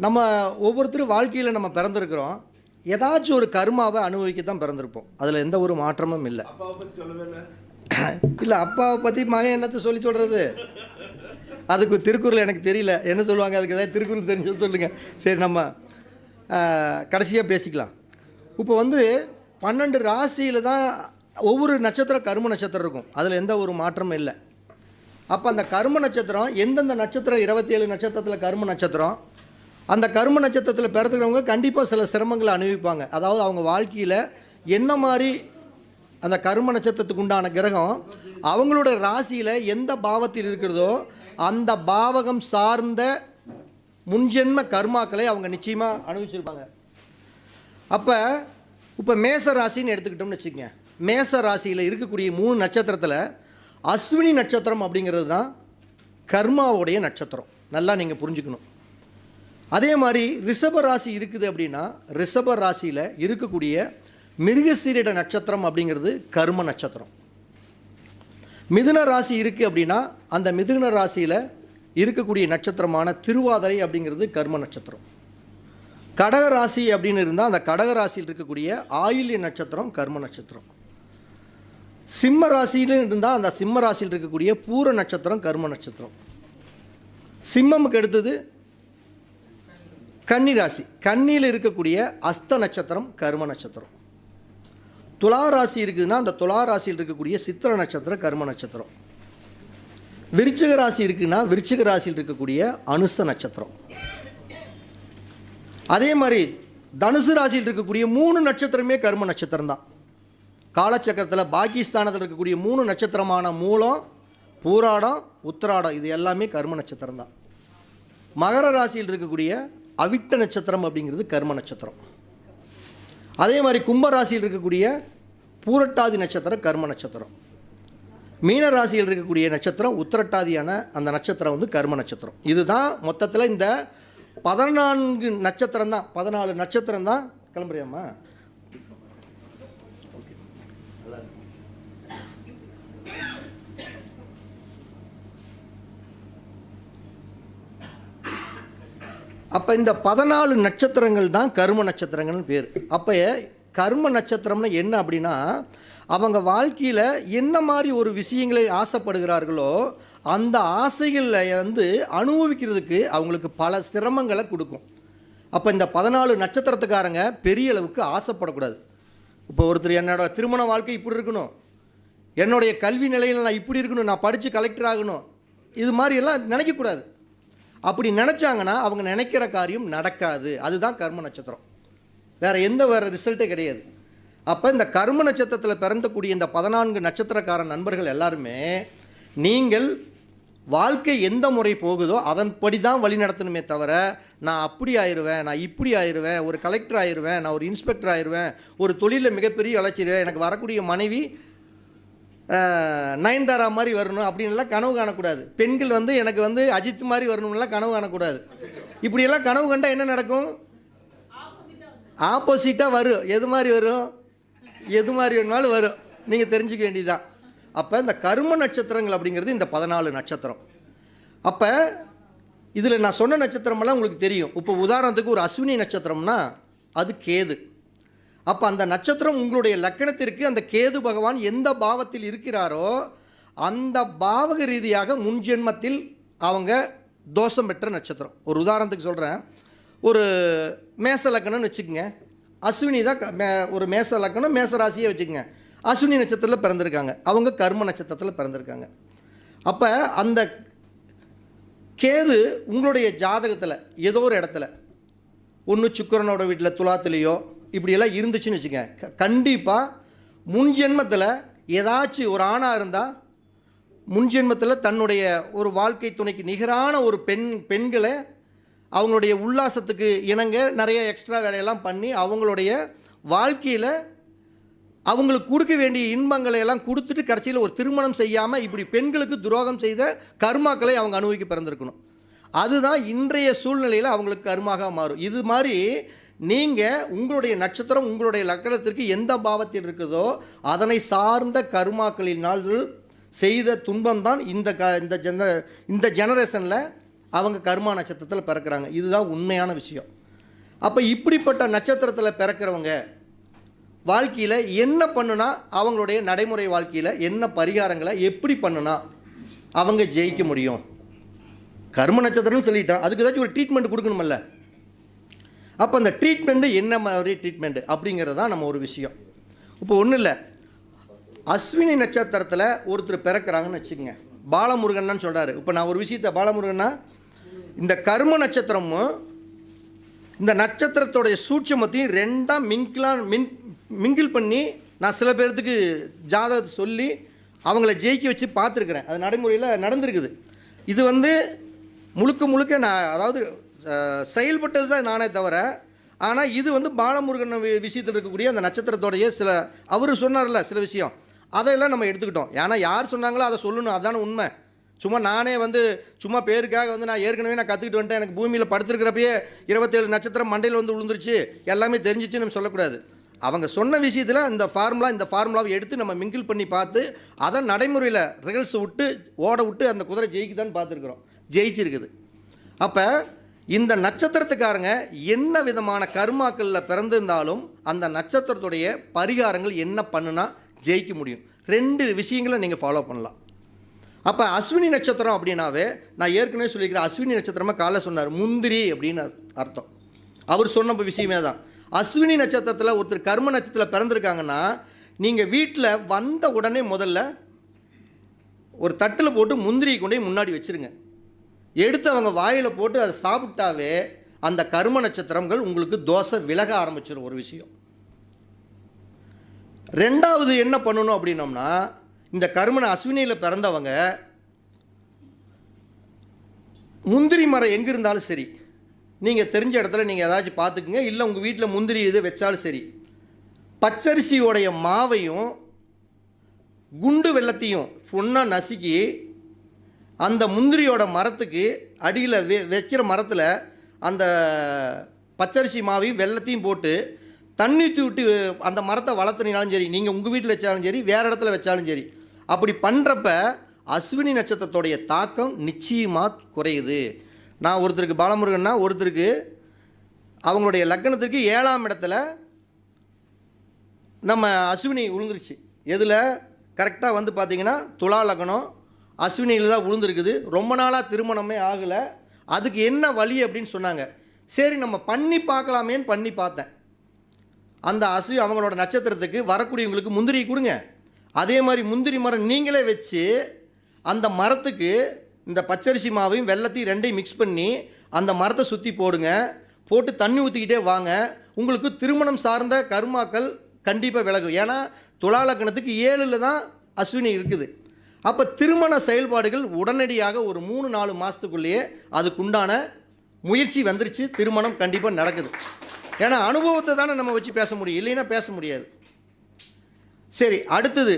நம்ம ஒவ்வொருத்தரும் வாழ்க்கையில் நம்ம பிறந்திருக்கிறோம், ஏதாச்சும் ஒரு கர்மாவை அனுபவிக்க தான் பிறந்திருப்போம். அதில் எந்த ஒரு மாற்றமும் இல்லை. இல்லை, அப்பாவை பற்றி மகன் என்னத்தை சொல்லி சொல்கிறது? அதுக்கு திருக்குறள் எனக்கு தெரியல, என்ன சொல்லுவாங்க அதுக்கு? ஏதாவது திருக்குறள் தெரிஞ்சு சொல்லுங்கள். சரி, நம்ம கடைசியாக பேசிக்கலாம். இப்போ 12 ராசியில் தான் ஒவ்வொரு நட்சத்திரம் கர்ம நட்சத்திரம் இருக்கும். அதில் எந்த ஒரு மாற்றமும் இல்லை. அப்போ அந்த கர்ம நட்சத்திரம் எந்தெந்த நட்சத்திரம் 27 நட்சத்திரத்தில் கர்ம நட்சத்திரம், அந்த கர்ம நட்சத்திரத்தில் பிறத்துக்கிறவங்க கண்டிப்பாக சில சிரமங்களை அனுபவிப்பாங்க. அதாவது அவங்க வாழ்க்கையில் என்ன மாதிரி அந்த கர்ம நட்சத்திரத்துக்கு உண்டான கிரகம் அவங்களோட ராசியில் எந்த பாவத்தில் இருக்கிறதோ அந்த பாவகம் சார்ந்த முன்ஜென்ம கர்மாக்களை அவங்க நிச்சயமாக அனுபவிச்சிருப்பாங்க. அப்போ இப்போ மேச ராசின்னு எடுத்துக்கிட்டோம்னு வச்சுக்கோங்க. மேச ராசியில் இருக்கக்கூடிய 3 நட்சத்திரத்தில் அஸ்வினி நட்சத்திரம் அப்படிங்கிறது தான் கர்மாவுடைய நட்சத்திரம். நல்லா நீங்கள் புரிஞ்சுக்கணும். அதே மாதிரி ரிஷப ராசி இருக்குது அப்படின்னா ரிஷப ராசியில் இருக்கக்கூடிய மிருகசீரிட நட்சத்திரம் அப்படிங்கிறது கர்ம நட்சத்திரம். மிதுன ராசி இருக்குது அப்படின்னா அந்த மிதுன ராசியில் இருக்கக்கூடிய நட்சத்திரமான திருவாதிரை அப்படிங்கிறது கர்ம நட்சத்திரம். கடக ராசி அப்படின்னு இருந்தால் அந்த கடக ராசியில் இருக்கக்கூடிய ஆயில்ய நட்சத்திரம் கர்ம நட்சத்திரம். சிம்ம ராசியில் இருந்தால் அந்த சிம்ம ராசியில் இருக்கக்கூடிய பூர நட்சத்திரம் கர்ம நட்சத்திரம். சிம்மமுக்கு அடுத்தது கன்னி ராசி. கன்னியில் இருக்கக்கூடிய அஸ்த நட்சத்திரம் கர்ம நட்சத்திரம். துலா ராசி இருக்குதுன்னா அந்த துலா ராசியில் இருக்கக்கூடிய சித்திர நட்சத்திரம் கர்ம நட்சத்திரம். விருச்சிக ராசி இருக்குன்னா விருச்சிக ராசியில் இருக்கக்கூடிய அனுச நட்சத்திரம். அதே மாதிரி தனுசு ராசியில் இருக்கக்கூடிய 3 நட்சத்திரமே கர்ம நட்சத்திரம் தான். காலச்சக்கரத்தில் பாகிஸ்தானத்தில் இருக்கக்கூடிய 3 நட்சத்திரமான மூலம், பூராடம், உத்திராடம் இது எல்லாமே கர்ம நட்சத்திரம் தான். மகர ராசியில் இருக்கக்கூடிய அவிட்ட நட்சத்திரம் அப்படிங்கிறது கர்ம நட்சத்திரம். அதே மாதிரி கும்பராசியில் இருக்கக்கூடிய பூரட்டாதி நட்சத்திரம் கர்ம நட்சத்திரம். மீன ராசியில் இருக்கக்கூடிய நட்சத்திரம் உத்திரட்டாதியான அந்த நட்சத்திரம் கர்ம நட்சத்திரம். இதுதான் மொத்தத்தில் இந்த 14 நட்சத்திரம் தான், 14 நட்சத்திரம் தான். கிளம்புறியாம்மா? அப்போ இந்த 14 நட்சத்திரங்கள் தான் கர்ம நட்சத்திரங்கள்னு பேர். அப்போ கர்ம நட்சத்திரம்னா என்ன அப்படின்னா அவங்க வாழ்க்கையில் என்ன மாதிரி ஒரு விஷயங்களை ஆசைப்படுகிறார்களோ அந்த ஆசைகளை அனுபவிக்கிறதுக்கு அவங்களுக்கு பல சிரமங்களை கொடுக்கும். அப்போ இந்த 14 நட்சத்திரத்துக்காரங்க பெரிய அளவுக்கு ஆசைப்படக்கூடாது. இப்போ ஒருத்தர் என்னோட திருமண வாழ்க்கை இப்படி இருக்கணும், என்னுடைய கல்வி நிலையில் நான் இப்படி இருக்கணும், நான் படித்து கலெக்டர் ஆகணும், இது மாதிரியெல்லாம் நினைக்கக்கூடாது. அப்படி நினச்சாங்கன்னா அவங்க நினைக்கிற காரியம் நடக்காது. அதுதான் கர்ம நட்சத்திரம். வேறு ரிசல்ட்டே கிடையாது. அப்போ இந்த கர்ம நட்சத்திரத்தில் பிறந்தக்கூடிய இந்த 14 நட்சத்திரக்கார நண்பர்கள் எல்லாருமே நீங்கள் வாழ்க்கை எந்த முறை போகுதோ அதன்படி தான் வழி நடத்தணுமே தவிர நான் அப்படி ஆயிடுவேன், நான் இப்படி ஆயிடுவேன், ஒரு கலெக்டர் ஆயிடுவேன், நான் ஒரு இன்ஸ்பெக்டர் ஆயிடுவேன், ஒரு தொழிலில் மிகப்பெரிய வளர்ச்சிடுவேன், எனக்கு வரக்கூடிய மனைவி நயன்தாரா மாதிரி வரணும் அப்படின்லாம் கனவு காணக்கூடாது. பெண்கள் எனக்கு அஜித் மாதிரி வரணும்லாம் கனவு காணக்கூடாது. இப்படியெல்லாம் கனவு கண்டால் என்ன நடக்கும்? ஆப்போசிட்டாக வரும். எது மாதிரி வரும்? எது மாதிரி வேணுமாலும் வரும். நீங்கள் தெரிஞ்சுக்க வேண்டியதுதான். அப்போ இந்த கர்ம நட்சத்திரங்கள் அப்படிங்கிறது இந்த 14 நட்சத்திரம். அப்போ இதில் நான் சொன்ன நட்சத்திரமெல்லாம் உங்களுக்கு தெரியும். இப்போ உதாரணத்துக்கு ஒரு அஸ்வினி நட்சத்திரம்னா அது கேது. அப்போ அந்த நட்சத்திரம் உங்களுடைய லக்கணத்திற்கு அந்த கேது பகவான் எந்த பாவத்தில் இருக்கிறாரோ அந்த பாவக ரீதியாக முன்ஜென்மத்தில் அவங்க தோஷம் பெற்ற நட்சத்திரம். ஒரு உதாரணத்துக்கு சொல்கிறேன். ஒரு மேச லக்கணம்னு வச்சுக்கோங்க. அஸ்வினி தான் ஒரு மேச லக்கணம், மேச ராசியே வச்சுக்கோங்க. அஸ்வினி நட்சத்திரத்தில் பிறந்திருக்காங்க, அவங்க கர்ம நட்சத்திரத்தில் பிறந்திருக்காங்க. அப்போ அந்த கேது உங்களுடைய ஜாதகத்தில் ஏதோ ஒரு இடத்துல ஒன்று சுக்கிரனோட வீட்டில் துலாத்துலேயோ இப்படியெல்லாம் இருந்துச்சுன்னு வச்சுக்கோங்க. கண்டிப்பாக முன்ஜென்மத்தில் ஏதாச்சும் ஒரு ஆணாக இருந்தால் முன்ஜென்மத்தில் தன்னுடைய ஒரு வாழ்க்கை துணைக்கு நிகரான ஒரு பெண்களை அவங்களுடைய உல்லாசத்துக்கு இணங்க நிறைய எக்ஸ்ட்ரா வேலையெல்லாம் பண்ணி அவங்களுடைய வாழ்க்கையில் அவங்களுக்கு கொடுக்க வேண்டிய இன்பங்களை எல்லாம் கொடுத்துட்டு கடைசியில் ஒரு திருமணம் செய்யாமல் இப்படி பெண்களுக்கு துரோகம் செய்த கர்மாக்களை அவங்க அனுபவிக்க பிறந்திருக்கணும். அதுதான் இன்றைய சூழ்நிலையில் அவங்களுக்கு கர்மாக மாறும். இது மாதிரி நீங்கள் உங்களுடைய நட்சத்திரம் உங்களுடைய லக்கணத்திற்கு எந்த பாவத்தில் இருக்குதோ அதனை சார்ந்த கர்மாக்களினால் செய்த துன்பம் தான் இந்த ஜெனரேஷனில் அவங்க கர்மா நட்சத்திரத்தில் பிறக்கிறாங்க. இதுதான் உண்மையான விஷயம். அப்போ இப்படிப்பட்ட நட்சத்திரத்தில் பிறக்கிறவங்க வாழ்க்கையில் என்ன பண்ணுனா, அவங்களுடைய நடைமுறை வாழ்க்கையில் என்ன பரிகாரங்களை எப்படி பண்ணுனா அவங்க ஜெயிக்க முடியும்? கர்ம நட்சத்திரம்னு சொல்லிட்டான், அதுக்கு ஏதாச்சும் ஒரு ட்ரீட்மெண்ட் கொடுக்கணுமில்ல. அப்போ அந்த ட்ரீட்மெண்ட்டு என்ன மாதிரி ட்ரீட்மெண்ட்டு அப்படிங்கிறது தான் நம்ம ஒரு விஷயம். இப்போ ஒன்றும் இல்லை, அஸ்வினி நட்சத்திரத்தில் ஒருத்தர் பிறக்கிறாங்கன்னு வச்சுக்கோங்க. பாலமுருகன்னு சொல்கிறாரு. இப்போ நான் ஒரு விஷயத்தை பாலமுருகன்னா, இந்த கர்ம நட்சத்திரமும் இந்த நட்சத்திரத்தோடைய சூட்சமத்தையும் ரெண்டாக மிங்கிள் பண்ணி நான் சில பேர்த்துக்கு ஜாதகத்தை சொல்லி அவங்கள ஜெயிக்க வச்சு பார்த்துருக்குறேன். அது நடைமுறையில் நடந்திருக்குது. இது முழுக்க நான் அதாவது செயல்பட்டது தான் நானே தவிர, ஆனால் இது பாலமுருகன் விஷயத்தில் இருக்கக்கூடிய அந்த நட்சத்திரத்தோடைய சில அவர் சொன்னார்ல சில விஷயம், அதையெல்லாம் நம்ம எடுத்துக்கிட்டோம். ஏன்னா யார் சொன்னாங்களோ அதை சொல்லணும், அதுதானே உண்மை. சும்மா நானே சும்மா பேருக்காக நான் ஏற்கனவே கற்றுக்கிட்டு வந்துட்டேன், எனக்கு பூமியில் படுத்துருக்கிறப்பயே 27 நட்சத்திரம் மண்டையில் விழுந்துருச்சு, எல்லாமே தெரிஞ்சிச்சு நம்ம சொல்லக்கூடாது. அவங்க சொன்ன விஷயத்தில் இந்த ஃபார்முலாவை எடுத்து நம்ம மிங்கிள் பண்ணி பார்த்து அதை நடைமுறையில் ரிகல்ஸ் ஓட விட்டு அந்த குதிரை ஜெயிக்குதான்னு பார்த்துருக்குறோம், ஜெயிச்சிருக்குது. அப்போ இந்த நட்சத்திரத்துக்காரங்க என்ன விதமான கர்மாக்களில் பிறந்திருந்தாலும் அந்த நட்சத்திரத்துடைய பரிகாரங்கள் என்ன பண்ணுனா ஜெயிக்க முடியும். 2 விஷயங்களை நீங்கள் ஃபாலோ பண்ணலாம். அப்போ அஸ்வினி நட்சத்திரம் அப்படின்னாவே நான் ஏற்கனவே சொல்லிக்கிறேன், அஸ்வினி நட்சத்திரமாக காலைல சொன்னார், முந்திரி அப்படின்னு அர்த்தம். அவர் சொன்ன விஷயமே தான். அஸ்வினி நட்சத்திரத்தில் ஒருத்தர் கர்ம நட்சத்திரத்தில் பிறந்திருக்காங்கன்னா, நீங்கள் வீட்டில் வந்த உடனே முதல்ல ஒரு தட்டில் போட்டு முந்திரியை கொண்டு முன்னாடி வச்சுருங்க. எடுத்து அவங்க வாயில் போட்டு அதை சாப்பிட்டாவே அந்த கர்ம நட்சத்திரங்கள் உங்களுக்கு தோசை விலக ஆரம்பிச்சிடும். ஒரு விஷயம். 2வது என்ன பண்ணணும் அப்படின்னோம்னா, இந்த கர்மன அஸ்வினியில் பிறந்தவங்க முந்திரி மரம் எங்கே இருந்தாலும் சரி, நீங்கள் தெரிஞ்ச இடத்துல நீங்கள் ஏதாச்சும் பார்த்துக்குங்க. இல்லை உங்கள் வீட்டில் முந்திரி இது வச்சாலும் சரி, பச்சரிசியோடைய மாவையும் குண்டு வெல்லத்தையும் ஒன்றா நசுக்கி அந்த முந்திரியோட மரத்துக்கு அடியில் வைக்கிற மரத்தில் அந்த பச்சரிசி மாவையும் வெல்லத்தையும் போட்டு தண்ணி விட்டு அந்த மரத்தை வளர்த்துனாலும் சரி, நீங்கள் உங்கள் வீட்டில் வச்சாலும் சரி, வேறு இடத்துல வச்சாலும் சரி, அப்படி பண்ணுறப்ப அஸ்வினி நட்சத்திரத்துடைய தாக்கம் நிச்சயமாக குறையுது. நான் ஒருத்தருக்கு பாலமுருகன்னா, ஒருத்தருக்கு அவங்களுடைய லக்னத்திற்கு 7ஆம் இடத்துல நம்ம அஸ்வினி விழுந்துருச்சு. எதில் கரெக்டாக பார்த்தீங்கன்னா துலா லக்னம் அஸ்வினியில் தான் விழுந்துருக்குது. ரொம்ப நாளாக திருமணமே ஆகலை. அதுக்கு என்ன வழி அப்படின்னு சொன்னாங்க. சரி நம்ம பண்ணி பார்க்கலாமேன்னு பண்ணி பார்த்தேன். அந்த அவங்களோட நட்சத்திரத்துக்கு வரக்கூடியவங்களுக்கு முந்திரி கொடுங்க. அதே மாதிரி முந்திரி மரம் நீங்களே வச்சு அந்த மரத்துக்கு இந்த பச்சரிசி மாவையும் வெல்லத்தையும் 2ஐயும் மிக்ஸ் பண்ணி அந்த மரத்தை சுற்றி போடுங்க. போட்டு தண்ணி ஊற்றிக்கிட்டே வாங்க. உங்களுக்கு திருமணம் சார்ந்த கர்மாக்கள் கண்டிப்பாக விலகும். ஏன்னா துலா லக்னத்துக்கு 7ல் தான் அஸ்வினி இருக்குது. அப்போ திருமண செயல்பாடுகள் உடனடியாக ஒரு 3-4 மாதத்துக்குள்ளேயே அதுக்குண்டான முயற்சி வந்துருச்சு. திருமணம் கண்டிப்பாக நடக்குது. ஏன்னா அனுபவத்தை தானே நம்ம வச்சு பேச முடியும், இல்லைன்னா பேச முடியாது. சரி, அடுத்தது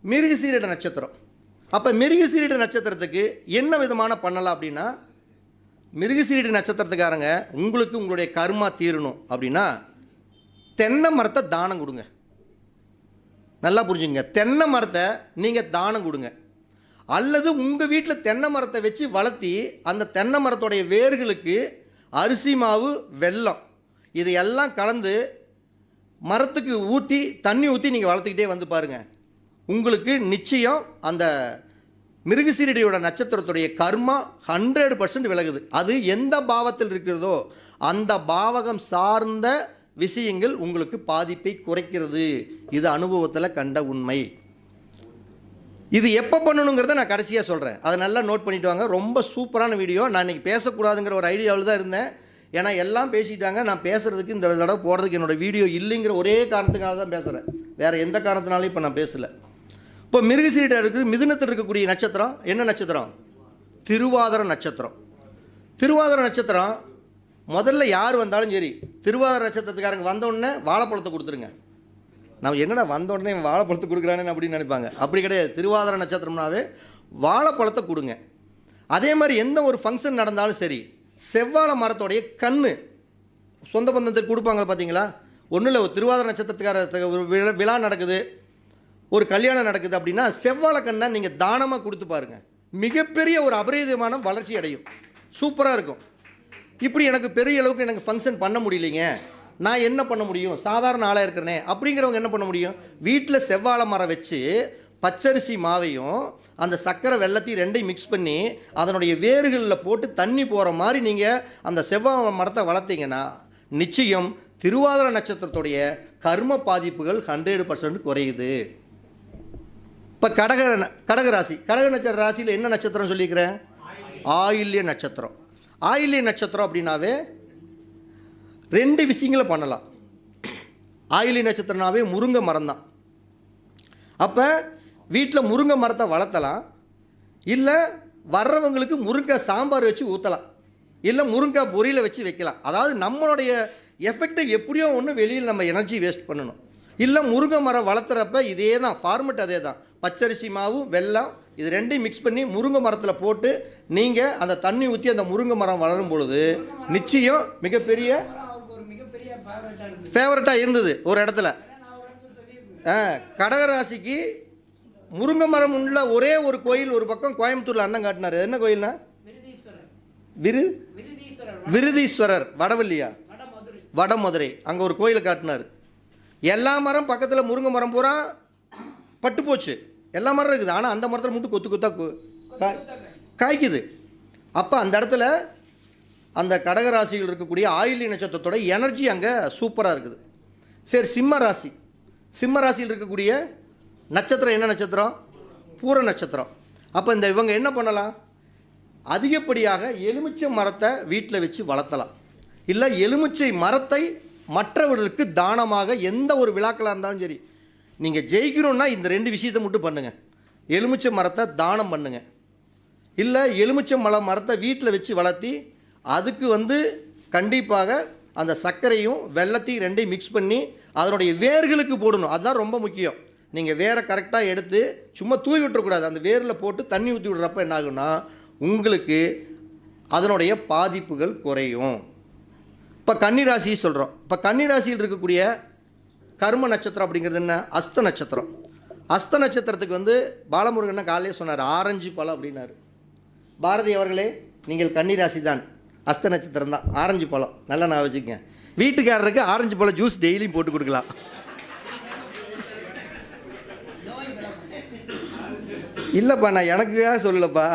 மிருகசீரிட நட்சத்திரம். அப்போ மிருகசீரிட நட்சத்திரத்துக்கு என்ன விதமான பண்ணலாம் அப்படின்னா, மிருகசீரிட நட்சத்திரத்துக்காரங்க உங்களுக்கு உங்களுடைய கர்மா தீரணும் அப்படின்னா தென்னை மரத்தை தானம் கொடுங்க. நல்லா புரிஞ்சுங்க, தென்னை மரத்தை நீங்கள் தானம் கொடுங்க. அல்லது உங்கள் வீட்டில் தென்னை மரத்தை வச்சு வளர்த்தி அந்த தென்னை மரத்துடைய வேர்களுக்கு அரிசி மாவு வெல்லம் இதையெல்லாம் கலந்து மரத்துக்கு ஊற்றி தண்ணி ஊற்றி நீங்கள் வளர்த்துக்கிட்டே வந்து பாருங்கள். உங்களுக்கு நிச்சயம் அந்த மிருகசீரிடையோட நட்சத்திரத்துடைய கர்மா 100% விலகுது. அது எந்த பாவத்தில் இருக்கிறதோ அந்த பாவகம் சார்ந்த விஷயங்கள் உங்களுக்கு பாதிப்பை குறைக்கிறது. இது அனுபவத்தில் கண்ட உண்மை. இது எப்போ பண்ணணுங்கிறத நான் கடைசியாக சொல்கிறேன். அதை நல்லா நோட் பண்ணிட்டு வாங்க. ரொம்ப சூப்பரான வீடியோ. நான் இன்றைக்கி பேசக்கூடாதுங்கிற ஒரு ஐடியாவில் தான் இருந்தேன். ஏன்னா எல்லாம் பேசிட்டாங்க. நான் பேசுகிறதுக்கு இந்த தடவை போகிறதுக்கு என்னோடய வீடியோ இல்லைங்கிற ஒரே காரணத்துக்காக தான் பேசுகிறேன். வேறு எந்த காரணத்தினாலும் இப்போ நான் பேசலை. இப்போ மிருகசீரிட இருக்குது. மிதுனத்தில் இருக்கக்கூடிய நட்சத்திரம் என்ன நட்சத்திரம்? திருவாதிரை நட்சத்திரம். திருவாதிரை நட்சத்திரம் முதல்ல யார் வந்தாலும் சரி, திருவாதிரை நட்சத்திரத்துக்காரங்க வந்தோடனே வாழைப்பழத்தை கொடுத்துருங்க. நான் என்னடா வந்தோடனே வாழைப்பழத்தை கொடுக்குறானே அப்படின்னு நினைப்பாங்க. அப்படி கிடையாது. திருவாதிரை நட்சத்திரம்னாவே வாழைப்பழத்தை கொடுங்க. அதே மாதிரி எந்த ஒரு ஃபங்க்ஷன் நடந்தாலும் சரி, செவ்வாழை மரத்தோடைய கன்று சொந்த பந்தத்துக்கு கொடுப்பாங்க பார்த்தீங்களா? ஒன்றும் இல்லை, ஒரு திருவாதிரை நட்சத்திரத்துக்கார ஒரு விழா நடக்குது, ஒரு கல்யாணம் நடக்குது அப்படின்னா செவ்வாழை கண்ணை நீங்கள் தானமாக கொடுத்து பாருங்கள். மிகப்பெரிய ஒரு அபரீதமான வளர்ச்சி அடையும். சூப்பராக இருக்கும். இப்படி எனக்கு பெரிய அளவுக்கு எனக்கு ஃபங்க்ஷன் பண்ண முடியலைங்க, நான் என்ன பண்ண முடியும், சாதாரண ஆளாக இருக்கிறனே அப்படிங்கிறவங்க என்ன பண்ண முடியும், வீட்டில் செவ்வாழை மரம் வச்சு பச்சரிசி மாவையும் அந்த சர்க்கரை வெல்லத்தையும் ரெண்டையும் மிக்ஸ் பண்ணி அதனுடைய வேர்களில் போட்டு தண்ணி போகிற மாதிரி நீங்கள் அந்த செவ்வாழை மரத்தை வளர்த்தீங்கன்னா நிச்சயம் திருவாதிரை நட்சத்திரத்துடைய கர்ம பாதிப்புகள் 100% குறையுது. இப்போ கடகராசி, கடக நட்சத்திர ராசியில் என்ன நட்சத்திரம் சொல்லியிருக்கிறேன், ஆயில்ய நட்சத்திரம். ஆயில்ய நட்சத்திரம் அப்படின்னாவே 2 விஷயங்களை பண்ணலாம். ஆயில்ய நட்சத்திரம்னாவே முருங்கை மரம் தான். அப்போ வீட்டில் முருங்கை மரத்தை வளர்த்தலாம், இல்லை வர்றவங்களுக்கு முருங்கை சாம்பார் வச்சு ஊற்றலாம், இல்லை முருங்கை பொரியலை வச்சு வைக்கலாம். அதாவது நம்மளுடைய எஃபெக்டை எப்படியோ ஒன்று வெளியில் நம்ம எனர்ஜி வேஸ்ட் பண்ணணும். இல்லை முருங்கை மரம் வளர்த்துறப்ப இதே தான் ஃபார்மெட், அதே தான் பச்சரிசி மாவு வெல்லம் இது ரெண்டையும் மிக்ஸ் பண்ணி முருங்கை மரத்தில் போட்டு நீங்கள் அந்த தண்ணி ஊற்றி அந்த முருங்கை மரம் வளரும் பொழுது நிச்சயம் மிகப்பெரிய ஃபேவரட்டாக இருந்தது ஒரு இடத்துல. கடகராசிக்கு முருங்கை மரம் உள்ள ஒரே ஒரு கோயில் ஒரு பக்கம் கோயம்புத்தூரில் அண்ணன் காட்டினார். என்ன கோயில்னா விருதீஸ்வரர், வடவள்ளியா, வடமதுரை. அங்கே ஒரு கோயிலை காட்டினார். எல்லா மரம் பக்கத்தில் முருங்கை மரம் பூரா பட்டு போச்சு, எல்லா மரம் இருக்குது, ஆனால் அந்த மரத்தில் மட்டும் கொத்து கொத்தா காய்க்குது. அப்போ அந்த இடத்துல அந்த கடகராசியில் இருக்கக்கூடிய ஆயில்ய நட்சத்திரத்தோட எனர்ஜி அங்கே சூப்பராக இருக்குது. சரி, சிம்ம ராசி. சிம்ம ராசியில் இருக்கக்கூடிய நட்சத்திரம் என்ன நட்சத்திரம், பூர நட்சத்திரம். அப்போ இந்த இவங்க என்ன பண்ணலாம், அதிகப்படியாக எலுமிச்சை மரத்தை வீட்டில் வச்சு வளர்த்தலாம், இல்லை எலுமிச்சை மரத்தை மற்றவர்களுக்கு தானமாக எந்த ஒரு விழாக்களாக இருந்தாலும் சரி, நீங்கள் ஜெயிக்கணும்னா இந்த 2 விஷயத்தை மட்டும் பண்ணுங்கள். எலுமிச்சை மரத்தை தானம் பண்ணுங்கள், இல்லை எலுமிச்சை மரத்தை வீட்டில் வச்சு வளர்த்தி அதுக்கு கண்டிப்பாக அந்த சர்க்கரையும் வெல்லத்தையும் 2ஐயும் மிக்ஸ் பண்ணி அதனுடைய வேர்களுக்கு போடணும். அதுதான் ரொம்ப முக்கியம். நீங்கள் வேரை கரெக்டாக எடுத்து சும்மா தூவி விட்டுறக்கூடாது, அந்த வேரில் போட்டு தண்ணி ஊற்றி விடுறப்ப என்ன ஆகுன்னா உங்களுக்கு அதனுடைய பாதிப்புகள் குறையும். இப்போ கன்னிராசி சொல்கிறோம். இப்போ கன்னிராசியில் இருக்கக்கூடிய கர்ம நட்சத்திரம் அப்படிங்கிறது என்ன, அஸ்த நட்சத்திரம். அஸ்த நட்சத்திரத்துக்கு பாலமுருகன் காலையே சொன்னார், ஆரஞ்சு பழம் அப்படின்னாரு. பாரதி அவர்களே, நீங்கள் கன்னிராசி தான், அஸ்த நட்சத்திரம் தான், ஆரஞ்சு பழம் நல்லா நான் வச்சுக்கங்க. வீட்டுக்காரருக்கு ஆரஞ்சு பழம் ஜூஸ் டெய்லியும் போட்டு கொடுக்கலாம். இல்லைப்பா, நான் எனக்குக்காக சொல்லலப்பா,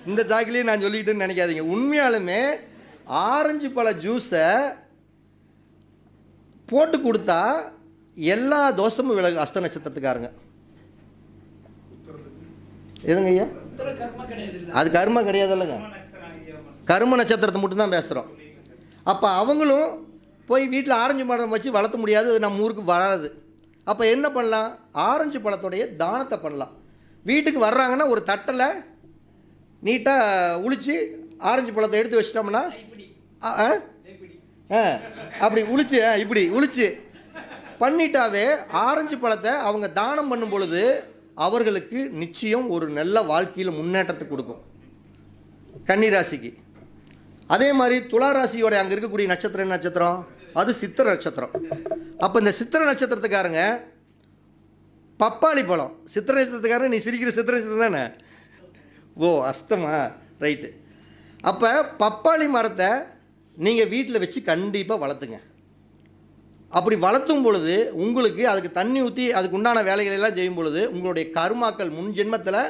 இந்த சாக்கிலேயே நான் சொல்லிக்கிட்டேன்னு நினைக்காதீங்க. உண்மையாலுமே ஆரஞ்சு பழ ஜூஸை போட்டு கொடுத்தா எல்லா தோஷமும் விலகு. அஸ்த நட்சத்திரத்துக்காரங்க எதுங்க ஐயா, அது கர்ம கிடையாது இல்லைங்க, கர்ம நட்சத்திரத்தை மட்டும்தான் பேசுகிறோம். அப்போ அவங்களும் போய் வீட்டில் ஆரஞ்சு மரம் வச்சு வளர்த்த முடியாது, அது நம்ம ஊருக்கு வராது. அப்போ என்ன பண்ணலாம், ஆரஞ்சு பழத்துடைய தானத்தை பண்ணலாம். வீட்டுக்கு வர்றாங்கன்னா ஒரு தட்டில் நீட்டாக உளிச்சு ஆரஞ்சு பழத்தை எடுத்து வச்சிட்டோம்னா அப்படி உளிச்சு இப்படி உளிச்சு பண்ணிட்டாவே ஆரஞ்சு பழத்தை அவங்க தானம் பண்ணும் பொழுது அவர்களுக்கு நிச்சயம் ஒரு நல்ல வாழ்க்கையில் முன்னேற்றத்தை கொடுக்கும். கன்னிராசிக்கு அதே மாதிரி துளாராசியோட அங்கே இருக்கக்கூடிய நட்சத்திரம் என்ன நட்சத்திரம், அது சித்திர நட்சத்திரம். அப்போ இந்த சித்திர நட்சத்திரத்துக்காரங்க பப்பாளி பழம், சித்திர நட்சத்திரத்துக்காரங்க, நீ சிரிக்கிற சித்திர நட்சத்திரம் தானே, ஓ அஸ்தமா ரைட்டு. அப்போ பப்பாளி மரத்தை நீங்கள் வீட்டில் வச்சு கண்டிப்பாக வளர்த்துங்க. அப்படி வளர்த்தும் பொழுது உங்களுக்கு அதுக்கு தண்ணி ஊற்றி அதுக்கு உண்டான வேலைகளெல்லாம் செய்யும் பொழுது உங்களுடைய கர்மாக்கள் முன் ஜென்மத்தில்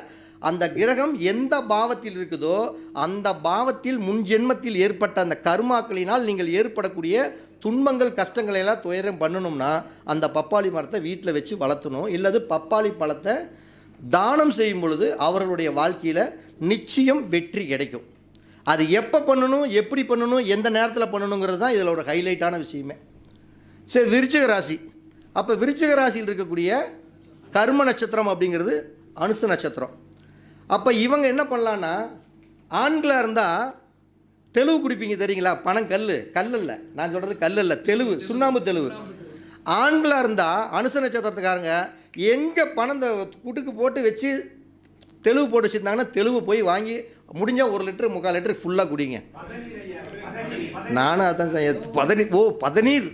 அந்த கிரகம் எந்த பாவத்தில் இருக்குதோ அந்த பாவத்தில் முன் ஜென்மத்தில் ஏற்பட்ட அந்த கர்மாக்களினால் நீங்கள் ஏற்படக்கூடிய துன்பங்கள் கஷ்டங்களை எல்லாம் துயரம் பண்ணணும்னா அந்த பப்பாளி மரத்தை வீட்டில் வச்சு வளர்த்தணும். இல்லது பப்பாளி பழத்தை தானம் செய்யும் பொழுது அவர்களுடைய வாழ்க்கையில் நிச்சயம் வெற்றி கிடைக்கும். அது எப்போ பண்ணணும், எப்படி பண்ணணும், எந்த நேரத்தில் பண்ணணுங்கிறது தான் இதில் ஒரு ஹைலைட்டான விஷயமே. சரி, விருச்சிக ராசி. அப்போ விருச்சிக ராசியில் இருக்கக்கூடிய கர்ம நட்சத்திரம் அப்படிங்கிறது அனுச நட்சத்திரம். அப்போ இவங்க என்ன பண்ணலான்னா, ஆண்களாக இருந்தால் தெலுவு குடிப்பீங்க தெரியுங்களா, பணம் கல் இல்லை, நான் சொல்கிறது கல் இல்லை, தெலுவு, சுண்ணாம்பு தெலுவு. ஆண்களாக இருந்தால் அனுச நட்சத்திரத்துக்காரங்க எங்கே பணம் இந்த குட்டுக்கு போட்டு வச்சு தெலுவு போட்டு வச்சுருந்தாங்கன்னா தெலுவு போய் வாங்கி முடிஞ்சால் 1 லிட்டரு 3/4 லிட்டரு ஃபுல்லாக குடிங்க. நானும் அதான் பதநீர்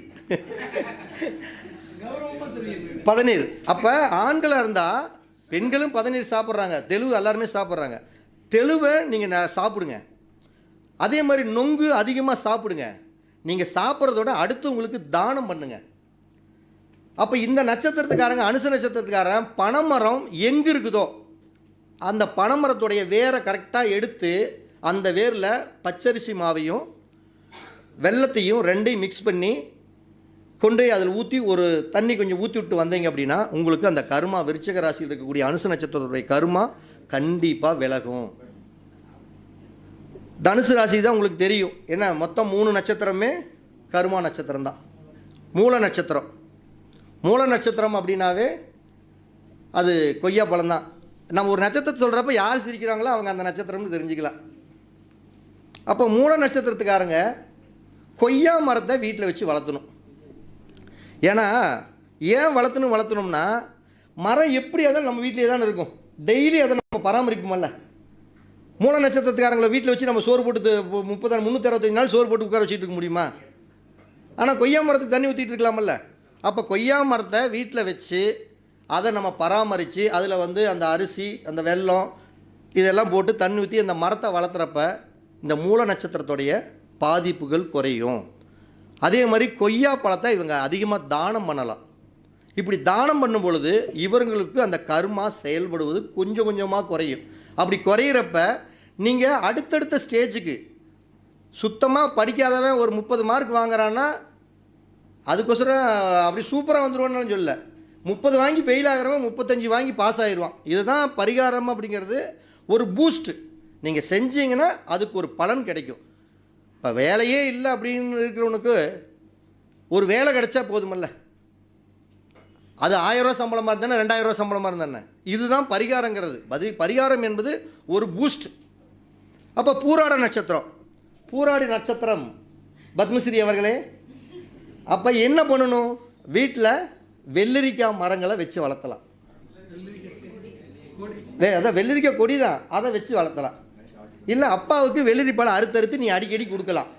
பதநீர். அப்போ ஆண்களாக இருந்தால் பெண்களும் பதநீர் சாப்பிட்றாங்க, தெலுவு எல்லாருமே சாப்பிட்றாங்க. தெலுவை நீங்கள் சாப்பிடுங்க. அதே மாதிரி நொங்கு அதிகமாக சாப்பிடுங்க. நீங்கள் சாப்பிட்றதோட அடுத்து உங்களுக்கு தானம் பண்ணுங்க. அப்போ இந்த நட்சத்திரத்துக்காரங்க, அனுச நட்சத்திரத்துக்காரன், பனைமரம் எங்கே இருக்குதோ அந்த பனைமரத்துடைய வேரை கரெக்டாக எடுத்து அந்த வேரில் பச்சரிசி மாவையும் வெல்லத்தையும் ரெண்டையும் மிக்ஸ் பண்ணி கொண்டு அதில் ஊற்றி ஒரு தண்ணி கொஞ்சம் ஊற்றி விட்டு வந்தீங்க அப்படின்னா உங்களுக்கு அந்த கர்மா, விருச்சிக ராசியில் இருக்கக்கூடிய அனுச நட்சத்திரத்துடைய கர்மா கண்டிப்பாக விலகும். தனுசு ராசி தான் உங்களுக்கு தெரியும். ஏன்னா மொத்தம் 3 நட்சத்திரமே கர்மா நட்சத்திரம் தான். மூல நட்சத்திரம், மூல நட்சத்திரம் அப்படின்னாவே அது கொய்யா பழம் தான். நம்ம ஒரு நட்சத்திரத்தை சொல்கிறப்ப யார் சிரிக்கிறாங்களோ அவங்க அந்த நட்சத்திரம்னு தெரிஞ்சுக்கலாம். அப்போ மூல நட்சத்திரத்துக்காரங்க கொய்யா மரத்தை வீட்டில் வச்சு வளர்த்தணும். ஏன்னா ஏன் வளர்த்தணும்னா மரம் எப்படி இருந்தாலும் நம்ம வீட்டிலே தான் இருக்கும், டெய்லி அதை நம்ம பராமரிப்போமல்ல. மூல நட்சத்திரத்துக்காரங்களை வீட்டில் வச்சு நம்ம சோறு போட்டு 365 நாள் சோறு போட்டு உட்கார வச்சுட்டு இருக்க முடியுமா? ஆனால் கொய்யா மரத்துக்கு தண்ணி ஊற்றிட்டு இருக்கலாமல்ல. அப்போ கொய்யா மரத்தை வீட்டில் வச்சு அதை நம்ம பராமரித்து அதில் அந்த அரிசி, அந்த வெல்லம் இதெல்லாம் போட்டு தண்ணி ஊற்றி அந்த மரத்தை வளர்த்துறப்ப இந்த மூல நட்சத்திரத்துடைய பாதிப்புகள் குறையும். அதே மாதிரி கொய்யா பழத்தை இவங்க அதிகமாக தானம் பண்ணலாம். இப்படி தானம் பண்ணும் பொழுது இவர்களுக்கு அந்த கர்மா செயல்படுவது கொஞ்சம் கொஞ்சமாக குறையும். அப்படி குறையிறப்ப நீங்கள் அடுத்தடுத்த ஸ்டேஜுக்கு, சுத்தமாக படிக்காதவன் ஒரு 30 மார்க் வாங்குறான்னா அதுக்கோசரம் அப்படி சூப்பராக வந்துடுவான்னு சொல்ல, 30 வாங்கி ஃபெயில் ஆகிறவன் 35 வாங்கி பாஸ் ஆகிடுவான். இதுதான் பரிகாரம் அப்படிங்கிறது. ஒரு பூஸ்ட்டு நீங்கள் செஞ்சீங்கன்னா அதுக்கு ஒரு பலன் கிடைக்கும். இப்போ வேலையே இல்லை அப்படின்னு இருக்கிறவனுக்கு ஒரு வேலை கிடைச்சா போதுமல்ல. அது 1000 ரூபா சம்பளமாக இருந்தானே, 2000 ரூபா சம்பளமாக இருந்தானே. இதுதான் பரிகாரங்கிறது. பரிகாரம் என்பது ஒரு பூஸ்ட். அப்போ பூராட நட்சத்திரம், பூராடி நட்சத்திரம் பத்மஸ்ரீ அவர்களே, அப்போ என்ன பண்ணணும்? வீட்டில் வெள்ளரிக்காய் மரங்களை வச்சு வளர்த்தலாம். அதான் வெள்ளரிக்காய் கொடி தான், அதை வச்சு வளர்த்தலாம். இல்லை அப்பாவுக்கு வெள்ளரி பழம் அறுத்தறுத்து நீ அடிக்கடி கொடுக்கலாம்.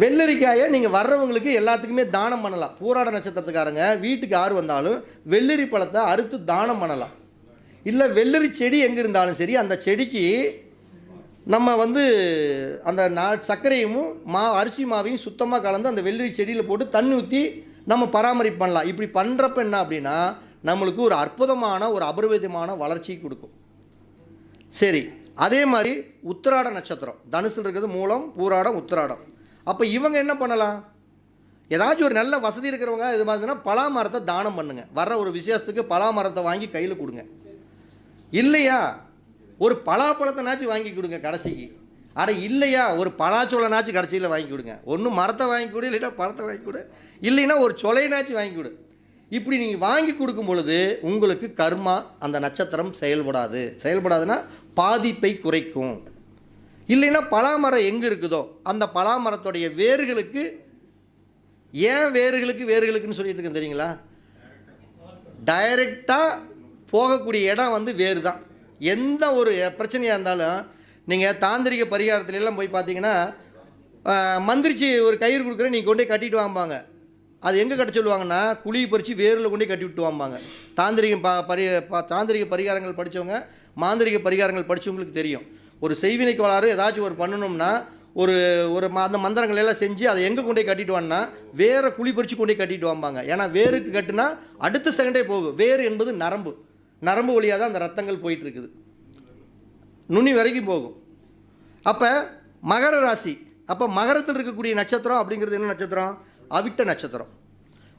வெள்ளரிக்காயை நீங்கள் வர்றவங்களுக்கு எல்லாத்துக்குமே தானம் பண்ணலாம். பூராட நட்சத்திரத்துக்காரங்க வீட்டுக்கு யார் வந்தாலும் வெள்ளரி பழத்தை அறுத்து தானம் பண்ணலாம். இல்லை வெள்ளரி செடி எங்கே இருந்தாலும் சரி, அந்த செடிக்கு நம்ம அந்த சர்க்கரையும் அரிசி மாவையும் சுத்தமாக கலந்து அந்த வெள்ளரி செடியில் போட்டு தண்ணி ஊற்றி நம்ம பராமரிப்பு பண்ணலாம். இப்படி பண்ணுறப்ப என்ன அப்படின்னா நம்மளுக்கு ஒரு அற்புதமான, ஒரு அபரிவிதமான வளர்ச்சி கொடுக்கும். சரி, அதே மாதிரி உத்திராட நட்சத்திரம், தனுசில் இருக்கிறது மூலம், பூராடம், உத்திராடம். அப்போ இவங்க என்ன பண்ணலாம்? ஏதாச்சும் ஒரு நல்ல வசதி இருக்கிறவங்க இது மாதிரினா பலாமரத்தை தானம் பண்ணுங்க. வர்ற ஒரு விசேஷத்துக்கு பலாமரத்தை வாங்கி கையில் கொடுங்க. இல்லையா ஒரு பலாப்பழத்தைனாச்சும் வாங்கி கொடுங்க கடைசிக்கு. அட இல்லையா ஒரு பலாச்சோளனாச்சும் கடைசியில் வாங்கி கொடுங்க. ஒன்றும் மரத்தை வாங்கி கொடு, இல்லைன்னா பழத்தை வாங்கி கொடு, இல்லைன்னா ஒரு சொலைனாச்சும் வாங்கி கொடு. இப்படி நீங்கள் வாங்கி கொடுக்கும் பொழுது உங்களுக்கு கர்மா, அந்த நட்சத்திரம் செயல்படாதுன்னா பாதிப்பை குறைக்கும். இல்லைன்னா பலாமரம் எங்கே இருக்குதோ அந்த பலாமரத்துடைய வேர்களுக்கு, ஏன் வேர்களுக்குன்னு சொல்லிட்டு இருக்கேன் தெரியுங்களா? டைரெக்டாக போகக்கூடிய இடம் வேறு தான். எந்த ஒரு பிரச்சனையாக இருந்தாலும் நீங்கள் தாந்திரிக பரிகாரத்துலலாம் போய் பார்த்தீங்கன்னா மந்திரிச்சு ஒரு கயிறு கொடுக்குறேன் நீங்கள் கொண்டே கட்டிட்டு வாம்பாங்க. அது எங்கே கட்ட சொல்லுவாங்கன்னா குழியை பறித்து வேரில் கொண்டே கட்டி விட்டு வாம்பாங்க. தாந்திரிக பரிகாரங்கள் படித்தவங்க, மாந்திரிக பரிகாரங்கள் படித்தவங்களுக்கு தெரியும். ஒரு செய்வினை கோளாறு ஏதாச்சும் ஒரு பண்ணணும்னா அந்த மந்திரங்கள் எல்லாம் செஞ்சு அதை எங்கே கொண்டே கட்டிட்டு வான்னா வேரை குழி பறித்து கொண்டே கட்டிட்டு வாம்பாங்க. ஏன்னா வேருக்கு கட்டுனா அடுத்த செகண்டே போகும். வேறு என்பது நரம்பு வழியாக தான் அந்த ரத்தங்கள் போயிட்டுருக்குது, நுனி வரைக்கும் போகும். அப்போ மகர ராசி, அப்போ மகரத்தில் இருக்கக்கூடிய நட்சத்திரம் அப்படிங்கிறது என்ன நட்சத்திரம்? அவிட்ட நட்சத்திரம்.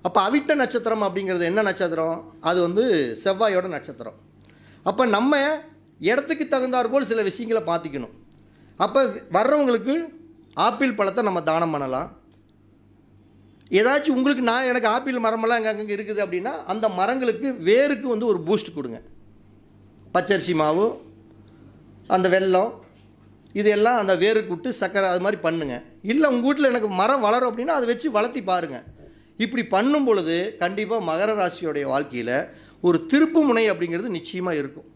அப்போ அவிட்ட நட்சத்திரம் அப்படிங்கிறது என்ன நட்சத்திரம்? அது செவ்வாயோட நட்சத்திரம். அப்போ நம்ம இடத்துக்கு தகுந்தாற் போல் சில விஷயங்களை பார்த்துக்கணும். அப்போ வர்றவங்களுக்கு ஆப்பிள் பழத்தை நம்ம தானம் பண்ணலாம். ஏதாச்சும் உங்களுக்கு எனக்கு ஆப்பிள் மரமெல்லாம் அங்கங்கே இருக்குது அப்படின்னா அந்த மரங்களுக்கு வேருக்கு ஒரு பூஸ்ட் கொடுங்க. பச்சரிசி மாவு, அந்த வெல்லம், இதெல்லாம் அந்த வேருக்கு விட்டு சர்க்கரை அது மாதிரி பண்ணுங்கள். இல்லை உங்கள் வீட்டில் எனக்கு மரம் வளரும் அப்படின்னா அதை வச்சு வளர்த்தி பாருங்கள். இப்படி பண்ணும் பொழுது கண்டிப்பாக மகர ராசியோடைய வாழ்க்கையில் ஒரு திருப்பு முனை அப்படிங்கிறது நிச்சயமாக இருக்கும்.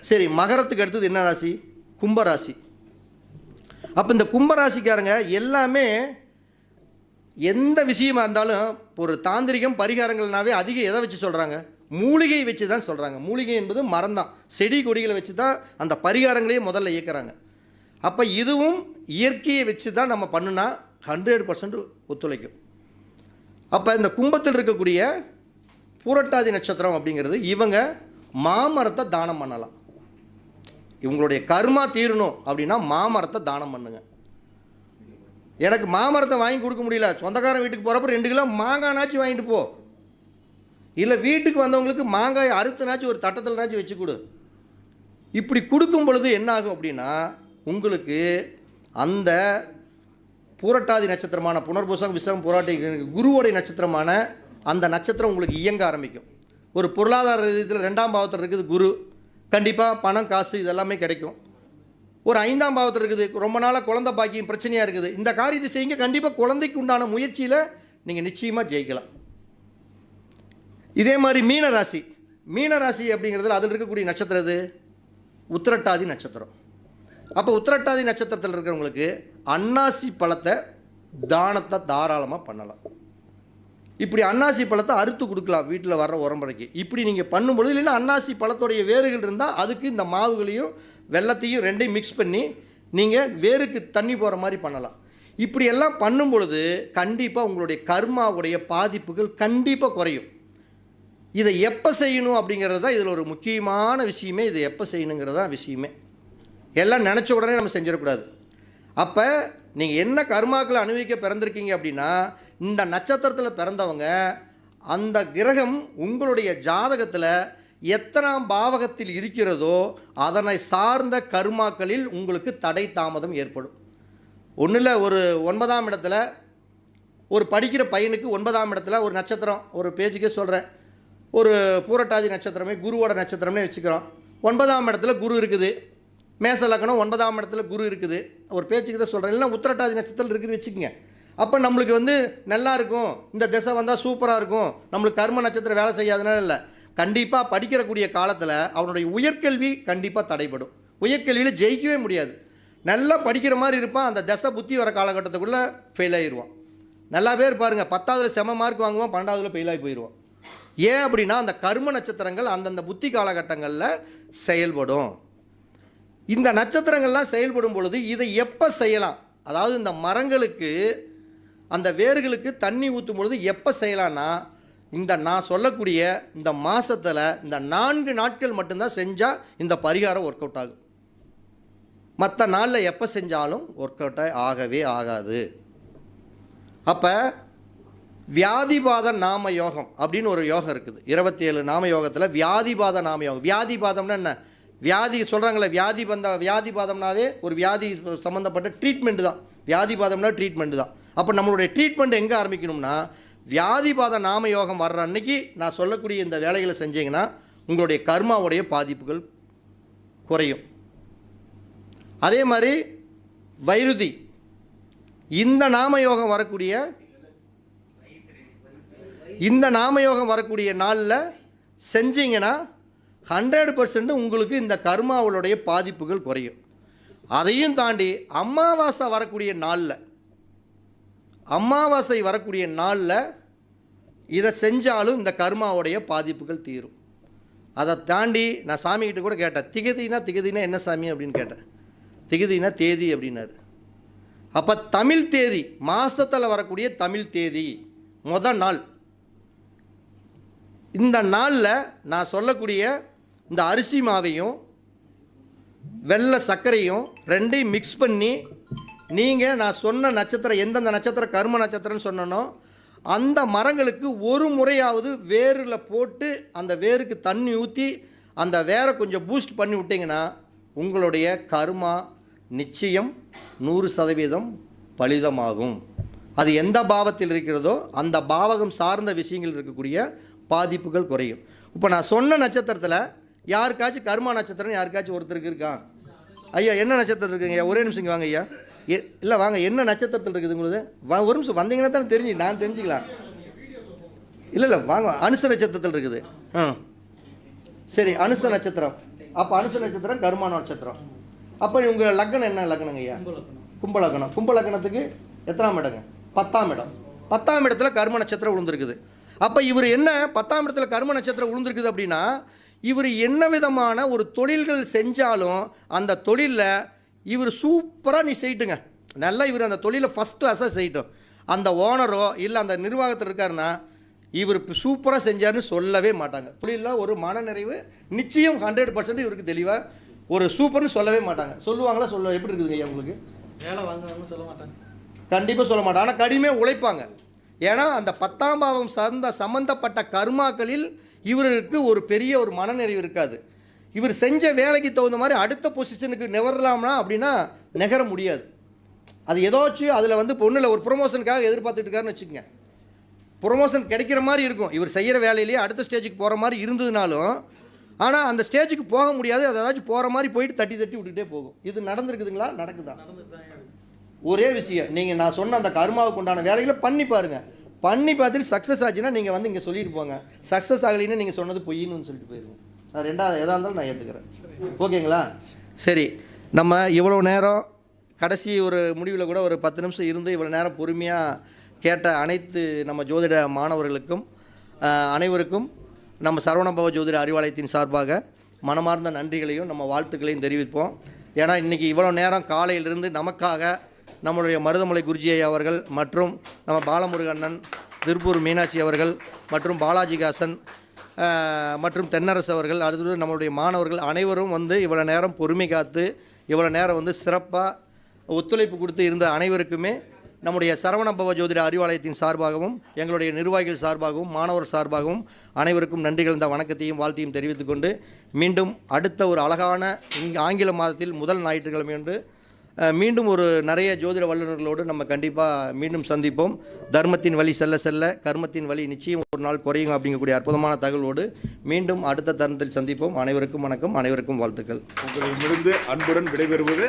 சரி, மகரத்துக்கு அடுத்தது என்ன ராசி? கும்பராசி. அப்போ இந்த கும்பராசிக்காரங்க எல்லாமே எந்த விஷயமா இருந்தாலும் ஒரு தாந்திரிகம் பரிகாரங்கள்னாவே அதிகம் எதை வச்சு சொல்கிறாங்க? மூலிகை வச்சு தான் சொல்கிறாங்க. மூலிகை என்பது மரம் தான், செடி கொடிகளை வச்சு தான் அந்த பரிகாரங்களையே முதல்ல இயக்குறாங்க. அப்போ இதுவும் இயற்கையை வச்சு தான் நம்ம பண்ணுனா 100% ஒத்துழைக்கும். அப்போ இந்த கும்பத்தில் இருக்கக்கூடிய பூரட்டாதி நட்சத்திரம் அப்படிங்கிறது இவங்க மாமரத்தை தானம் பண்ணலாம். இவங்களுடைய கர்மா தீரணும் அப்படின்னா மாமரத்தை தானம் பண்ணுங்க. எனக்கு மாமரத்தை வாங்கி கொடுக்க முடியல, சொந்தக்காரன் வீட்டுக்கு போகிறப்ப 2 கிலோ மாங்காய்னாச்சும் வாங்கிட்டு போ, இல்லை வீட்டுக்கு வந்தவங்களுக்கு மாங்காய் அறுத்துனாச்சும் ஒரு தட்டத்தில்னாச்சும் வச்சு கொடு. இப்படி கொடுக்கும் பொழுது என்ன ஆகும் அப்படின்னா உங்களுக்கு அந்த பூரட்டாதி நட்சத்திரமான புனர்பூசம் விசாகம் பூராட்டி குருவோடைய நட்சத்திரமான அந்த நட்சத்திரம் உங்களுக்கு இயங்க ஆரம்பிக்கும். ஒரு பொருளாதார ரீதியில் 2ஆம் பாவத்தில் இருக்குது குரு, கண்டிப்பாக பணம் காசு இதெல்லாமே கிடைக்கும். ஒரு 5ஆம் பாவத்தில் இருக்குது, ரொம்ப நாளாக குழந்தை பாக்கியம் பிரச்சனையாக இருக்குது, இந்த காரியத்தை செய்யுங்க, கண்டிப்பாக குழந்தைக்கு உண்டான முயற்சியில் நீங்கள் நிச்சயமாக ஜெயிக்கலாம். இதே மாதிரி மீனராசி, மீனராசி அப்படிங்கிறதுல அதில் இருக்கக்கூடிய நட்சத்திரம் இது உத்திரட்டாதி நட்சத்திரம். அப்போ உத்திரட்டாதி நட்சத்திரத்தில் இருக்கிறவங்களுக்கு அன்னாசி பழத்தை தானத்தை தாராளமாக பண்ணலாம். இப்படி அன்னாசி பழத்தை அறுத்து கொடுக்கலாம் வீட்டில் வர்ற உரம்பரைக்கு. இப்படி நீங்கள் பண்ணும்பொழுது, இல்லைன்னா அன்னாசி பழத்துடைய வேர்கள் இருந்தால் அதுக்கு இந்த மாவுகளையும் வெள்ளத்தையும் 2ஐயும் மிக்ஸ் பண்ணி நீங்கள் வேருக்கு தண்ணி போகிற மாதிரி பண்ணலாம். இப்படி எல்லாம் பண்ணும் பொழுது கண்டிப்பாக உங்களுடைய கர்மாவுடைய பாதிப்புகள் கண்டிப்பாக குறையும். இதை எப்போ செய்யணும் அப்படிங்கிறது தான் இதில் ஒரு முக்கியமான விஷயமே. இதை எப்போ செய்யணுங்கிறது தான் விஷயமே. எல்லாம் நினச்ச உடனே நம்ம செஞ்சிடக்கூடாது. அப்போ நீங்கள் என்ன கர்மாக்களை அனுபவிக்க பிறந்திருக்கீங்க அப்படின்னா இந்த நட்சத்திரத்தில் பிறந்தவங்க அந்த கிரகம் உங்களுடைய ஜாதகத்தில் எத்தனாம் பாவகத்தில் இருக்கிறதோ அதனை சார்ந்த கர்மாக்களில் உங்களுக்கு தடை தாமதம் ஏற்படும். ஒன்றில் ஒரு 9ஆம் இடத்துல ஒரு படிக்கிற பையனுக்கு 9ஆம் இடத்துல ஒரு நட்சத்திரம், ஒரு பேஜுக்கே சொல்கிறேன், ஒரு பூரட்டாதி நட்சத்திரமே குருவோட நட்சத்திரமே வச்சுக்கிறோம். 9ஆம் இடத்துல குரு இருக்குது, மேச லக்னம் 9ஆம் இடத்துல குரு இருக்குது, ஒரு பேச்சுக்கு தான் சொல்கிறேன், இல்லைன்னா உத்திரட்டாதி நட்சத்திரம் இருக்குது வச்சுக்கோங்க. அப்போ நம்மளுக்கு நல்லா இருக்கும், இந்த திசை வந்தால் சூப்பராக இருக்கும், நம்மளுக்கு கர்ம நட்சத்திரம் வேலை செய்யாதனால இல்லை, கண்டிப்பாக படிக்கிறக்கூடிய காலத்தில் அவனுடைய உயர்கல்வி கண்டிப்பாக தடைப்படும். உயர்கல்வியில் ஜெயிக்கவே முடியாது. நல்லா படிக்கிற மாதிரி இருப்பான், அந்த தசை புத்தி வர காலகட்டத்துக்குள்ளே ஃபெயில் ஆகிடுவான். நல்லா பேர் பாருங்கள், 10ஆவதுல செம மார்க் வாங்குவான், 12ஆவதுல ஃபெயில் ஆகி போயிடுவான். ஏன் அப்படின்னா அந்த கர்ம நட்சத்திரங்கள் அந்தந்த புத்தி காலகட்டங்களில் செயல்படும். இந்த நட்சத்திரங்கள்லாம் செயல்படும் பொழுது இதை எப்போ செய்யலாம், அதாவது இந்த மரங்களுக்கு அந்த வேர்களுக்கு தண்ணி ஊற்றும் பொழுது எப்போ செய்யலான்னா இந்த நான் சொல்லக்கூடிய இந்த மாதத்தில் இந்த 4 நாட்கள் மட்டும்தான் செஞ்சால் இந்த பரிகாரம் ஒர்க் அவுட் ஆகும். மற்ற நாளில் எப்போ செஞ்சாலும் ஒர்க் அவுட் ஆகவே ஆகாது. அப்போ வியாதிபாத நாம யோகம் அப்படின்னு ஒரு யோகம் இருக்குது. 27 நாம யோகத்தில் வியாதிபாத நாம யோகம். வியாதிபாதம்னா என்ன, வியாதி சொல்கிறாங்களே, வியாதிபாதம்னாவே ஒரு வியாதி சம்மந்தப்பட்ட ட்ரீட்மெண்ட்டு தான். வியாதிபாதம்னா ட்ரீட்மெண்ட்டு தான். அப்போ நம்மளுடைய ட்ரீட்மெண்ட் எங்கே ஆரம்பிக்கணும்னா வியாதிபாத நாம யோகம் வர்ற அன்னைக்கு நான் சொல்லக்கூடிய இந்த வேலைகளை செஞ்சீங்கன்னா உங்களுடைய கர்மாவுடைய பாதிப்புகள் குறையும். அதே மாதிரி வைருதி, இந்த நாமயோகம் வரக்கூடிய நாளில் செஞ்சீங்கன்னா 100% உங்களுக்கு இந்த கர்மாவுடைய பாதிப்புகள் குறையும். அதையும் தாண்டி அமாவாசை வரக்கூடிய நாளில் இதை செஞ்சாலும் இந்த கர்மாவுடைய பாதிப்புகள் தீரும். அதை தாண்டி நான் சாமிகிட்ட கூட கேட்டேன், திகதினா என்ன சாமி அப்படின்னு கேட்டேன். திகதினா தேதி அப்படின்னாரு. அப்போ தமிழ் தேதி, மாதத்தில் வரக்கூடிய தமிழ் தேதி முதல் நாள், இந்த நாளில் நான் சொல்லக்கூடிய இந்த அரிசி மாவையும் வெள்ளை சர்க்கரையும் 2ஐயும் மிக்ஸ் பண்ணி நீங்கள் நான் சொன்ன நட்சத்திரம் எந்தெந்த நட்சத்திரம் கர்ம நட்சத்திரம்னு சொன்னனோ அந்த மரங்களுக்கு ஒரு முறையாவது வேரில் போட்டு அந்த வேருக்கு தண்ணி ஊற்றி அந்த வேரை கொஞ்சம் பூஸ்ட் பண்ணி விட்டிங்கன்னா உங்களுடைய கர்மா நிச்சயம் 100% பலிதமாகும். அது எந்த பாவத்தில் இருக்கிறதோ அந்த பாவகம் சார்ந்த விஷயங்கள் இருக்கக்கூடிய பாதிப்புகள் குறையும். இப்போ நான் சொன்ன நட்சத்திரத்தில் யாருக்காச்சும் கர்மா நட்சத்திரம் யாருக்காச்சும் ஒருத்தருக்கு இருக்கா? ஐயா என்ன நட்சத்திரம் இருக்குங்க? ஒரே நிமிஷம் வாங்க ஐயா. இல்லை வாங்க, என்ன நட்சத்திரத்தில் இருக்குது உங்களுக்கு? ஒரு நிமிஷம் வந்தீங்கன்னா தான் நான் தெரிஞ்சுக்கலாம். இல்லை வாங்க, அனுச நட்சத்திரத்தில் இருக்குது. சரி, அனுச நட்சத்திரம். அப்போ அனுச நட்சத்திரம் கர்மா நட்சத்திரம். அப்போ உங்கள் லக்னம் என்ன லக்னங்க ஐயா? கும்பலக்கணம். கும்பலக்கணத்துக்கு எத்தனாம் இடங்க? 10ஆம் இடம். 10ஆம் இடத்துல கர்ம நட்சத்திரம் விழுந்துருக்குது. அப்போ இவர் என்ன 10ஆம் இடத்துல கர்ம நட்சத்திரம் விழுந்திருக்குது அப்படின்னா, இவர் என்ன விதமான ஒரு தொழில்கள் செஞ்சாலும் அந்த தொழிலில் இவர் சூப்பராக நீ செய்யட்டுங்க, நல்லா இவர் அந்த தொழிலை ஃபஸ்ட் கிளாஸாக செய்யட்டும். அந்த ஓனரோ இல்லை அந்த நிர்வாகத்தில் இருக்காருன்னா இவர் சூப்பராக செஞ்சார்னு சொல்லவே மாட்டாங்க. தொழிலில் ஒரு மனநிறைவு நிச்சயம் 100% இவருக்கு தெளிவாக ஒரு சூப்பர்னு சொல்லவே மாட்டாங்க. சொல்லுவாங்களா? எப்படி இருக்குதுங்க ஐயா உங்களுக்கு? வேலை வாங்குவாங்கன்னு சொல்ல மாட்டாங்க, கண்டிப்பாக சொல்ல மாட்டாங்க. ஆனால் கடுமையாக உழைப்பாங்க. ஏன்னா அந்த 10ஆம் பாவம் சம்பந்தப்பட்ட கர்மாக்களில் இவருக்கு ஒரு பெரிய ஒரு மனநிறைவு இருக்காது. இவர் செஞ்ச வேலைக்கு தகுந்த மாதிரி அடுத்த பொசிஷனுக்கு நெவரலாம்னா அப்படின்னா நெகர முடியாது. அது ஏதாச்சும் அதில் வந்து பொண்ணில் ஒரு ப்ரொமோஷனுக்காக எதிர்பார்த்துட்டு இருக்காருன்னு வச்சுக்கோங்க, ப்ரொமோஷன் கிடைக்கிற மாதிரி இருக்கும், இவர் செய்கிற வேலையிலேயே அடுத்த ஸ்டேஜுக்கு போகிற மாதிரி இருந்ததுனாலும், ஆனால் அந்த ஸ்டேஜுக்கு போக முடியாது, அது ஏதாச்சும் போகிற மாதிரி போயிட்டு தட்டி தட்டி விட்டுக்கிட்டே போகும். இது நடந்துருக்குதுங்களா? நடக்குதா? ஒரே விஷயம், நீங்கள் நான் சொன்ன அந்த கர்மாவுக்கு உண்டான வேலைகளை பண்ணி பாருங்கள். பண்ணி பார்த்துட்டு சக்ஸஸ் ஆச்சுன்னா நீங்கள் வந்து இங்கே சொல்லிட்டு போங்க. சக்ஸஸ் ஆகலைன்னு நீங்கள் சொன்னது பொய்ன்னு சொல்லிட்டு போயிடுவோம். நான் ரெண்டாவது எதாக இருந்தாலும் நான் ஏற்றுக்கிறேன். ஓகேங்களா? சரி, நம்ம இவ்வளோ நேரம் கடைசி ஒரு முடிவில் கூட ஒரு 10 நிமிஷம் இருந்து இவ்வளோ நேரம் பொறுமையாக கேட்ட அனைத்து நம்ம ஜோதிட மாணவர்களுக்கும் அனைவருக்கும் நம்ம சரவணபவ ஜோதிட அறிவாலயத்தின் சார்பாக மனமார்ந்த நன்றிகளையும் நம்ம வாழ்த்துக்களையும் தெரிவிப்போம். ஏன்னா இன்றைக்கி இவ்வளோ நேரம் காலையிலிருந்து நமக்காக நம்மளுடைய மருதமலை குருஜி ஐயா அவர்கள் மற்றும் நம்ம பாலமுருகண்ணன், திருப்பூர் மீனாட்சி அவர்கள் மற்றும் பாலாஜிகாசன் மற்றும் தென்னரசு அவர்கள், அடுத்தது நம்மளுடைய மாணவர்கள் அனைவரும் வந்து இவ்வளோ நேரம் பொறுமை காத்து இவ்வளோ நேரம் வந்து சிறப்பாக ஒத்துழைப்பு கொடுத்து இருந்த அனைவருக்குமே நம்முடைய சரவணபவ ஜோதிட அறிவாலயத்தின் சார்பாகவும் எங்களுடைய நிர்வாகிகள் சார்பாகவும் மாணவர் சார்பாகவும் அனைவருக்கும் நன்றிகள் இந்த வணக்கத்தையும் வாழ்த்தையும் தெரிவித்துக்கொண்டு மீண்டும் அடுத்த ஒரு அழகான ஆங்கில மாதத்தில் முதல் ஞாயிற்றுக்கிழமை என்று மீண்டும் ஒரு நிறைய ஜோதிட வல்லுநர்களோடு நம்ம கண்டிப்பாக மீண்டும் சந்திப்போம். தர்மத்தின் வழி செல்ல செல்ல கர்மத்தின் வழி நிச்சயம் ஒரு நாள் குறையும் அப்படிங்கக்கூடிய அற்புதமான தகவலோடு மீண்டும் அடுத்த தருணத்தில் சந்திப்போம். அனைவருக்கும் வணக்கம், அனைவருக்கும் வாழ்த்துக்கள். உங்களிடமிருந்து அன்புடன் விடைபெறுவது